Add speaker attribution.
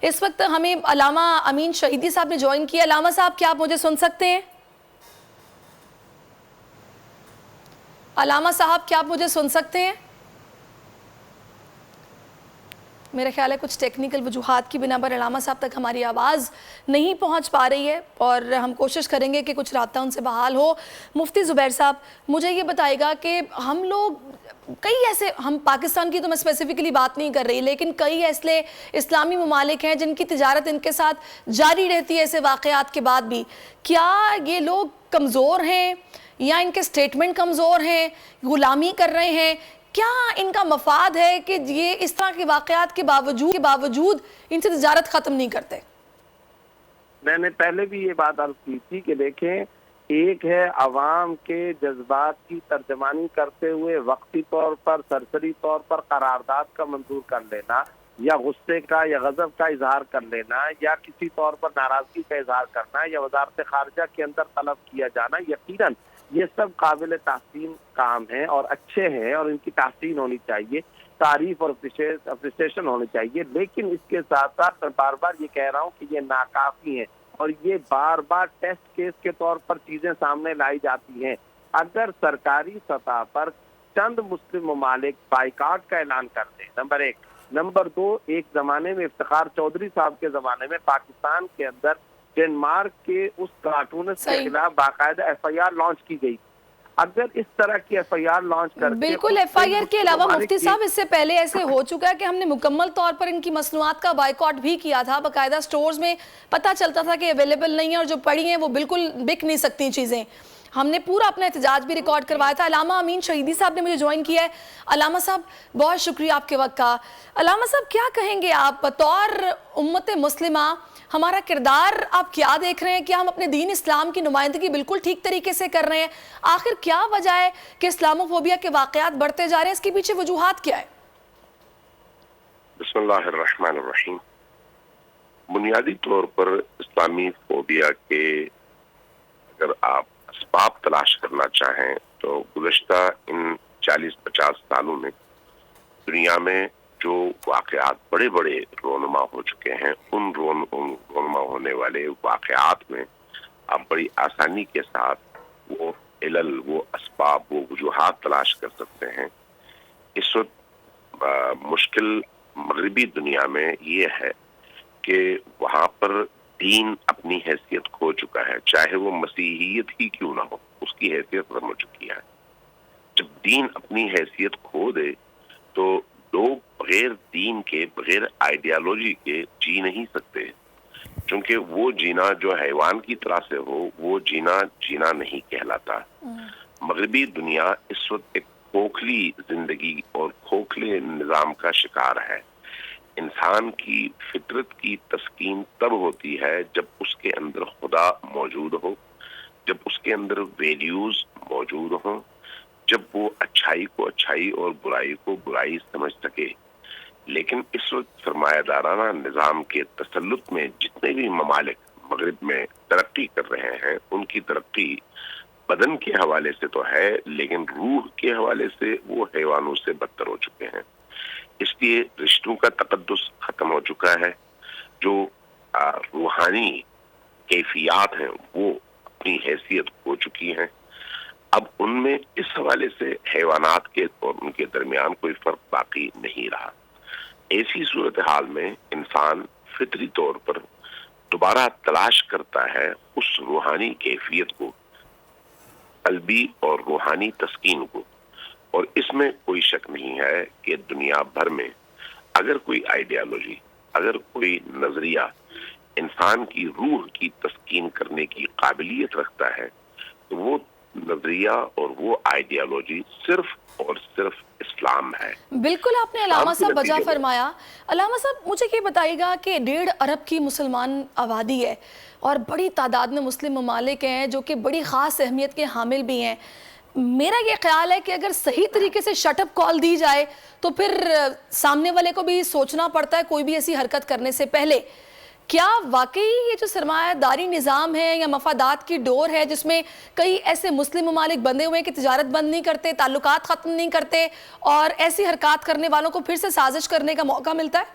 Speaker 1: اس وقت ہمیں علامہ امین شہیدی صاحب نے جوائن کیا۔ علامہ صاحب کیا آپ مجھے سن سکتے ہیں؟ علامہ صاحب کیا آپ مجھے سن سکتے ہیں؟ میرا خیال ہے کچھ ٹیکنیکل وجوہات کی بنا پر علامہ صاحب تک ہماری آواز نہیں پہنچ پا رہی ہے، اور ہم کوشش کریں گے کہ کچھ رابطہ ان سے بحال ہو۔ مفتی زبیر صاحب مجھے یہ بتائے گا کہ ہم لوگ کئی ایسے، ہم پاکستان کی تو میں اسپیسیفکلی بات نہیں کر رہی، لیکن کئی ایسے اسلامی ممالک ہیں جن کی تجارت ان کے ساتھ جاری رہتی ہے ایسے واقعات کے بعد بھی۔ کیا یہ لوگ کمزور ہیں یا ان کے سٹیٹمنٹ کمزور ہیں، غلامی کر رہے ہیں؟ کیا ان کا مفاد ہے کہ یہ اس طرح کے واقعات کے باوجود ان سے تجارت ختم نہیں کرتے؟
Speaker 2: میں نے پہلے بھی یہ بات عرض کی تھی کہ دیکھیں، ایک ہے عوام کے جذبات کی ترجمانی کرتے ہوئے وقتی طور پر سرسری طور پر قرارداد کا منظور کر لینا، یا غصے کا یا غضب کا اظہار کر لینا، یا کسی طور پر ناراضگی کا اظہار کرنا، یا وزارت خارجہ کے اندر طلب کیا جانا۔ یقیناً یہ سب قابل تحسین کام ہیں اور اچھے ہیں، اور ان کی تحسین ہونی چاہیے، تعریف اور اپریسیشن ہونی چاہیے، لیکن اس کے ساتھ ساتھ میں بار بار یہ کہہ رہا ہوں کہ یہ ناکافی ہیں، اور یہ بار بار ٹیسٹ کیس کے طور پر چیزیں سامنے لائی جاتی ہیں۔ اگر سرکاری سطح پر چند مسلم ممالک بائیکاٹ کا اعلان کر دیں، نمبر ایک۔ نمبر دو، ایک زمانے میں افتخار چودھری صاحب کے زمانے میں پاکستان کے اندر ڈنمارک کے اس کارٹونسٹ کے خلاف باقاعدہ ایف آئی آر لانچ کی گئی۔ اگر اس طرح کی ایف آئی آر لانچ کر کے
Speaker 1: بالکل ایف آئی آر کے علاوہ مفتی صاحب اس سے پہلے ایسے ہو چکا ہے کہ ہم نے مکمل طور پر ان کی مصنوعات کا بائیکاٹ بھی کیا تھا، باقاعدہ سٹورز میں پتہ چلتا تھا کہ اویلیبل نہیں ہے، اور جو پڑی ہیں وہ بالکل بک نہیں سکتی چیزیں۔ ہم نے پورا اپنا احتجاج بھی ریکارڈ کروایا تھا۔ علامہ امین شہیدی صاحب نے مجھے جوائن کیا ہے۔ علامہ صاحب بہت شکریہ آپ کے وقت کا۔ علامہ صاحب کیا کہیں گے آپ بطور امت مسلمہ، ہمارا کردار آپ کیا دیکھ رہے ہیں؟ کیا ہم اپنے دین اسلام کی نمائندگی بالکل ٹھیک طریقے سے کر رہے ہیں؟ آخر کیا وجہ ہے کہ اسلاموفوبیا کے واقعات بڑھتے جا رہے ہیں؟ اس کے پیچھے وجوہات کیا ہے؟
Speaker 3: بسم اللہ الرحمن الرحیم۔ بنیادی طور پر اسلامی فوبیا کے اگر آپ اسباب تلاش کرنا چاہیں تو گزشتہ ان 40-50 سالوں میں دنیا میں جو واقعات بڑے بڑے رونما ہو چکے ہیں، ان رونما ہونے والے واقعات میں آپ بڑی آسانی کے ساتھ وہ علل، وہ اسباب، وہ وجوہات تلاش کر سکتے ہیں۔ اس وقت مشکل مغربی دنیا میں یہ ہے کہ وہاں پر دین اپنی حیثیت کھو چکا ہے، چاہے وہ مسیحیت ہی کیوں نہ ہو، اس کی حیثیت ختم ہو چکی ہے۔ جب دین اپنی حیثیت کھو دے تو لوگ بغیر دین کے، بغیر آئیڈیالوجی کے جی نہیں سکتے، چونکہ وہ جینا جو حیوان کی طرح سے ہو، وہ جینا نہیں کہلاتا۔ مغربی دنیا اس وقت ایک کھوکھلی زندگی اور کھوکھلے نظام کا شکار ہے۔ انسان کی فطرت کی تسکین تب ہوتی ہے جب اس کے اندر خدا موجود ہو، جب اس کے اندر ویلیوز موجود ہوں، جب وہ اچھائی کو اچھائی اور برائی کو برائی سمجھ سکے۔ لیکن اس وقت سرمایہ دارانہ نظام کے تسلط میں جتنے بھی ممالک مغرب میں ترقی کر رہے ہیں، ان کی ترقی بدن کے حوالے سے تو ہے، لیکن روح کے حوالے سے وہ حیوانوں سے بدتر ہو چکے ہیں۔ اس لیے رشتوں کا تقدس ختم ہو چکا ہے، جو روحانی کیفیات ہیں وہ اپنی حیثیت کھو چکی ہیں۔ اب ان میں اس حوالے سے حیوانات کے اور ان کے درمیان کوئی فرق باقی نہیں رہا۔ ایسی صورتحال میں انسان فطری طور پر دوبارہ تلاش کرتا ہے اس روحانی کیفیت کو، قلبی اور روحانی تسکین کو، اور اس میں کوئی شک نہیں ہے کہ دنیا بھر میں اگر کوئی آئیڈیالوجی، اگر کوئی نظریہ انسان کی روح کی تسکین کرنے کی قابلیت رکھتا ہے تو وہ نظریہ اور وہ آئیڈیالوجی صرف اور صرف اسلام ہے۔
Speaker 1: بالکل آپ نے علامہ صاحب وجہ فرمایا۔ علامہ صاحب مجھے یہ بتائیے گا کہ 1.5 ارب کی مسلمان آبادی ہے، اور بڑی تعداد میں مسلم ممالک ہیں جو کہ بڑی خاص اہمیت کے حامل بھی ہیں۔ میرا یہ خیال ہے کہ اگر صحیح طریقے سے شٹ اپ کال دی جائے تو پھر سامنے والے کو بھی سوچنا پڑتا ہے کوئی بھی ایسی حرکت کرنے سے پہلے۔ کیا واقعی یہ جو سرمایہ داری نظام ہے یا مفادات کی ڈور ہے جس میں کئی ایسے مسلم ممالک بندے ہوئے ہیں کہ تجارت بند نہیں کرتے، تعلقات ختم نہیں کرتے، اور ایسی حرکات کرنے والوں کو پھر سے سازش کرنے کا موقع ملتا ہے؟